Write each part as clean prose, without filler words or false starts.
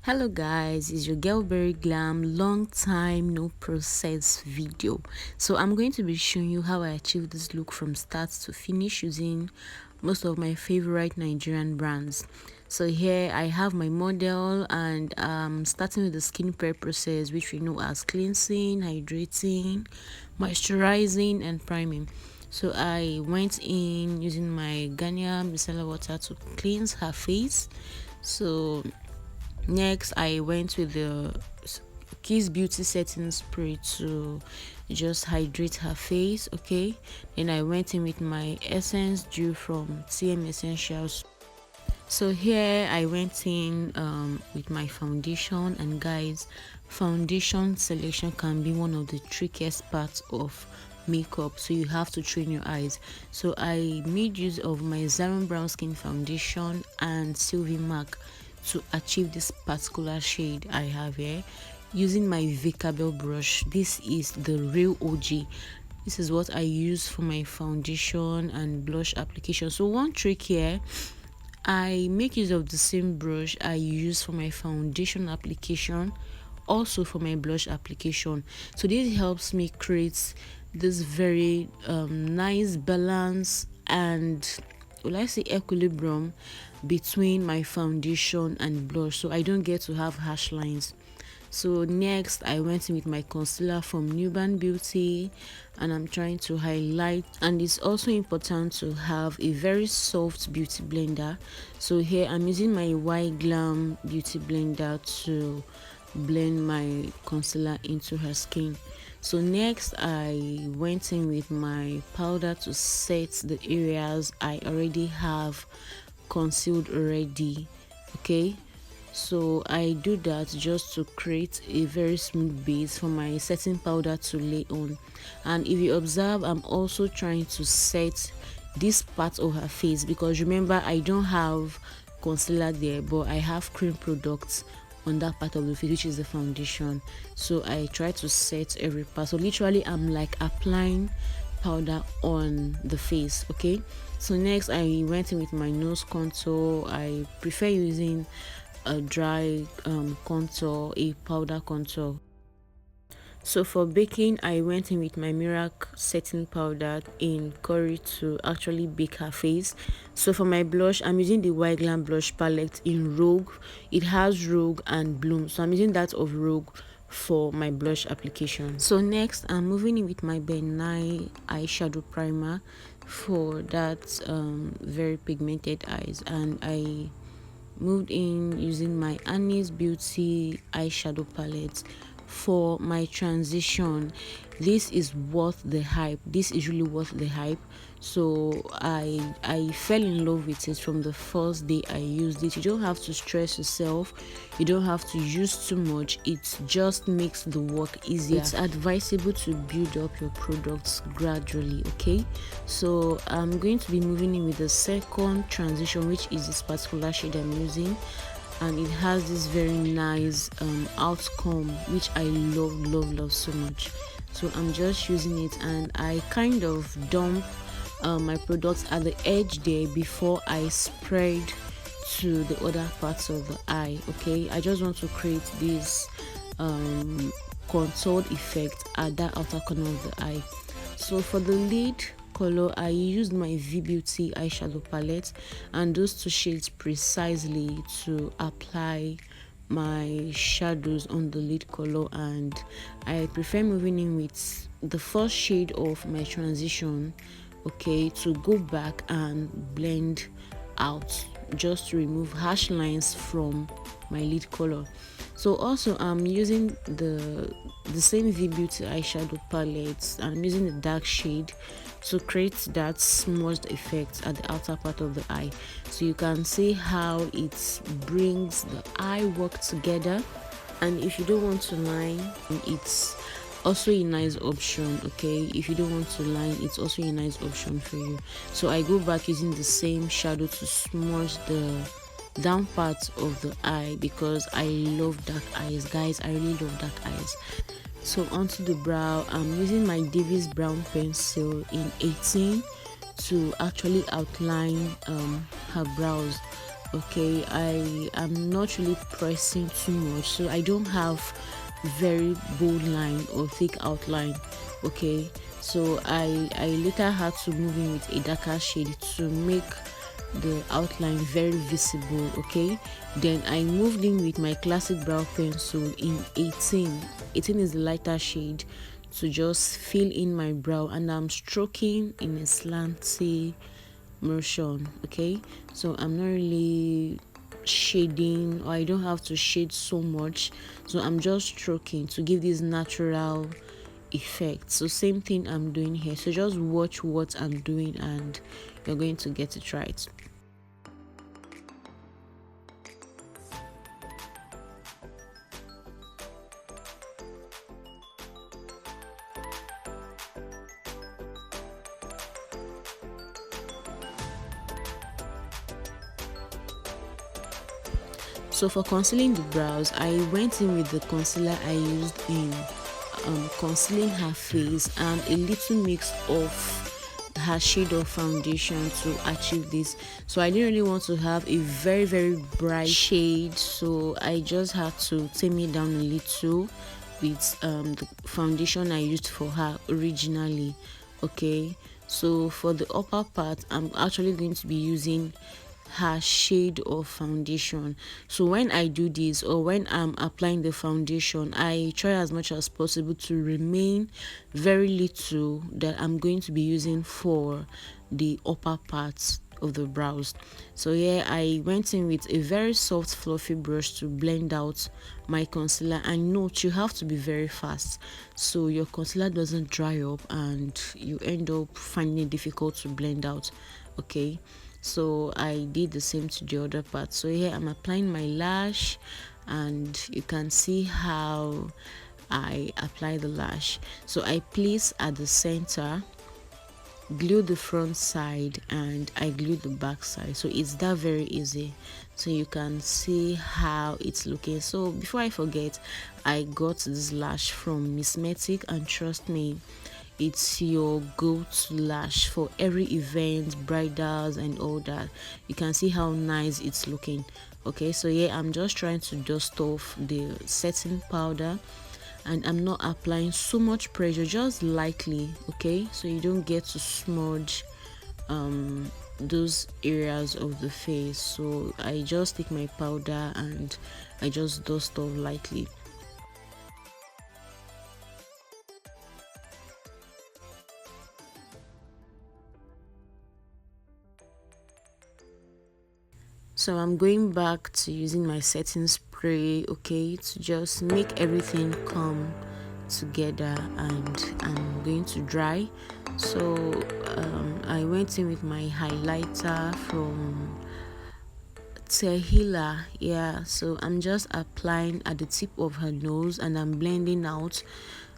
Hello guys, it's your girl Berry Glam, long time no process video. So I'm going to be showing you how I achieved this look from start to finish using most of my favorite Nigerian brands. So here I have my model, and starting with the skincare process, which we know as cleansing, hydrating, moisturizing and priming. So I went in using my Garnier micellar water to cleanse her face. So next I went with the Kiss Beauty setting spray to just hydrate her face. Okay, then I went in with my essence dew from TM Essentials. So here I went in with my foundation, and guys, foundation selection can be one of the trickiest parts of makeup, so you have to train your eyes. So I made use of my Zaron Brown Skin Foundation and Sylvie Mac to achieve this particular shade I have here using my Vicabel brush. This is the real OG. This is what I use for my foundation and blush application. So one trick here, I make use of the same brush I use for my foundation application, also for my blush application. So this helps me create this very nice balance and, will I say, equilibrium between my foundation and blush, so I don't get to have harsh lines. So next I went in with my concealer from Newborn Beauty, and I'm trying to highlight, and it's also important to have a very soft beauty blender. So here I'm using my White Glam beauty blender to blend my concealer into her skin. So next I went in with my powder to set the areas I already have concealed already. Okay, so I do that just to create a very smooth base for my setting powder to lay on. And if you observe, I'm also trying to set this part of her face, because remember, I don't have concealer there, but I have cream products on that part of the face, which is the foundation. So I try to set every part. So literally I'm like applying powder on the face. Okay, so next I went in with my nose contour. I prefer using a dry contour, a powder contour. So for baking, I went in with my Mirac setting powder in curry to actually bake her face. So for my blush, I'm using the White Glam blush palette in Rogue. It has Rogue and Bloom, so I'm using that of Rogue for my blush application. So next I'm moving in with my Ben Nye eyeshadow primer for that very pigmented eyes, and I moved in using my Annie's Beauty eyeshadow palette for my transition. This is worth the hype. This is really worth the hype. So I fell in love with it from the first day I used it. You don't have to stress yourself, you don't have to use too much. It just makes the work easier. It's advisable to build up your products gradually. Okay, so I'm going to be moving in with the second transition, which is this particular shade I'm using, and it has this very nice outcome, which I love so much. So I'm just using it, and I kind of dump my products at the edge there before I spread to the other parts of the eye. Okay, I just want to create this contoured effect at that outer corner of the eye. So for the lid color, I used my V Beauty eyeshadow palette and those two shades precisely to apply my shadows on the lid color. And I prefer moving in with the first shade of my transition, okay, to go back and blend out, just to remove harsh lines from my lid color. So also I'm using the same V Beauty eyeshadow palette, and I'm using the dark shade to create that smudged effect at the outer part of the eye. So you can see how it brings the eye work together. And if you don't want to line, it's also a nice option. Okay, if you don't want to line, it's also a nice option for you. So I go back using the same shadow to smudge the down part of the eye, because I love dark eyes, guys. I really love dark eyes. So onto the brow, I'm using my Davis brown pencil in 18 to actually outline her brows. Okay, I am not really pressing too much, so I don't have very bold line or thick outline. Okay, so I later had to move in with a darker shade to make the outline very visible. Okay, then I moved in with my classic brow pencil in 18 is the lighter shade, to just fill in my brow, and I'm stroking in a slanty motion. Okay, so I'm not really shading, or I don't have to shade so much, so I'm just stroking to give this natural effect. So same thing I'm doing here, so just watch what I'm doing and you're going to get it right. So for concealing the brows, I went in with the concealer I used in concealing her face and a little mix of her shade of foundation to achieve this. So I didn't really want to have a very bright shade, so I just had to tame it down a little with the foundation I used for her originally. Okay, so for the upper part, I'm actually going to be using her shade of foundation. So when I do this, or when I'm applying the foundation, I try as much as possible to remain very little that I'm going to be using for the upper parts of the brows. So yeah, I went in with a very soft fluffy brush to blend out my concealer. And note, you have to be very fast so your concealer doesn't dry up and you end up finding it difficult to blend out. Okay, so I did the same to the other part. So here I'm applying my lash, and you can see how I apply the lash. So I place at the center, glue the front side, and I glue the back side. So it's that very easy. So you can see how it's looking. So before I forget, I got this lash from Miss Metic, and trust me, it's your go-to lash for every event, bridals and all that. You can see how nice it's looking. Okay, so yeah, I'm just trying to dust off the setting powder, and I'm not applying so much pressure, just lightly. Okay, so you don't get to smudge those areas of the face. So I just take my powder and I just dust off lightly. So I'm going back to using my setting spray, okay, to just make everything come together, and I'm going to dry. So I went in with my highlighter from Tehila. Yeah, so I'm just applying at the tip of her nose, and I'm blending out,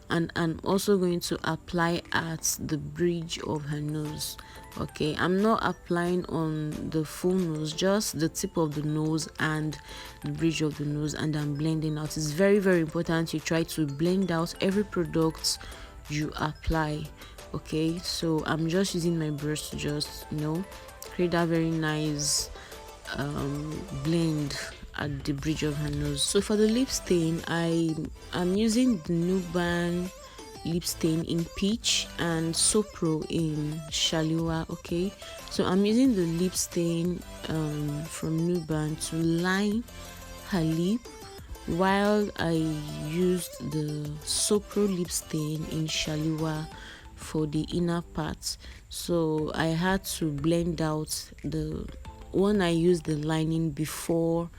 and I'm also going to apply at the bridge of her nose. Okay, I'm not applying on the full nose, just the tip of the nose and the bridge of the nose, and I'm blending out. It's very important you try to blend out every product you apply. Okay, so I'm just using my brush to just create that very nice blend at the bridge of her nose. So for the lip stain, I'm using the Nuban lip stain in peach and Sopro in Shaliwa. Okay, so I'm using the lip stain from Nuban to line her lip, while I used the Sopro lip stain in Shaliwa for the inner part. So I had to blend out the one I used the lining before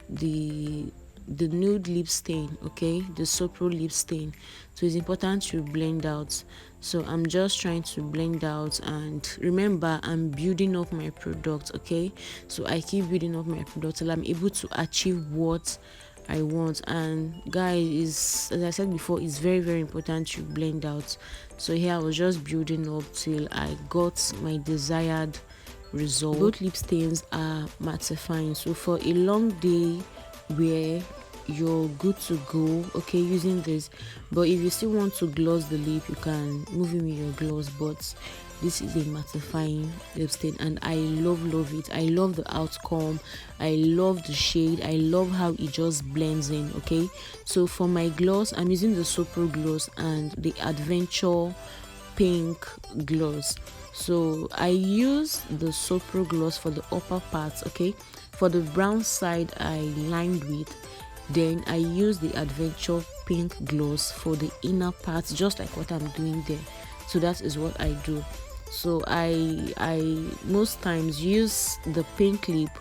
the nude lip stain, okay, the Sopro lip stain. So it's important to blend out. So I'm just trying to blend out, and remember, I'm building up my product. Okay, so I keep building up my product till I'm able to achieve what I want. And guys, as I said before, it's very important to blend out. So here I was just building up till I got my desired result. Both lip stains are mattifying, so for a long day where you're good to go, okay, using this. But if you still want to gloss the lip, you can move in with your gloss, but This is a mattifying lipstick and I love it. I love the outcome, I love the shade, I love how it just blends in. Okay, so for my gloss, I'm using the Sopro gloss and the Adventure pink gloss. So I use the Sopro gloss for the upper parts. Okay, for the brown side I lined with, then I use the Adventure pink gloss for the inner parts, just like what I'm doing there. So that is what I do. So I most times use the pink lip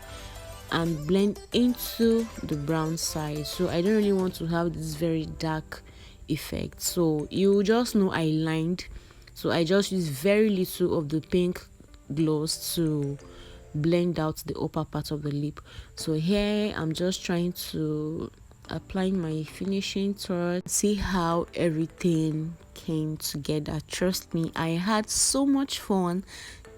and blend into the brown side. So I don't really want to have this very dark effect. So you just know I lined, so I just use very little of the pink gloss to blend out the upper part of the lip. So here I'm just trying to applying my finishing touch, see how everything came together. Trust me, I had so much fun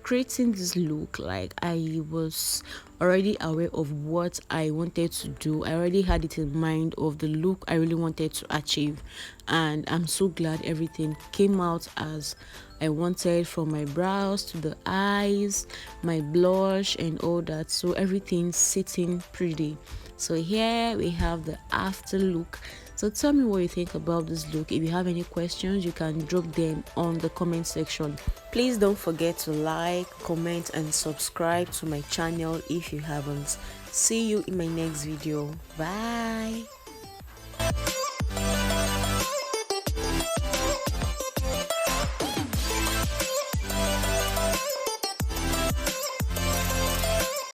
creating this look. Like, I was already aware of what I wanted to do. I already had it in mind of the look I really wanted to achieve, and I'm so glad everything came out as I wanted, from my brows to the eyes, my blush and all that. So everything's sitting pretty. So here we have the after look. So tell me what you think about this look. If you have any questions, you can drop them on the comment section. Please don't forget to like, comment and subscribe to my channel if you haven't. See you in my next video. Bye.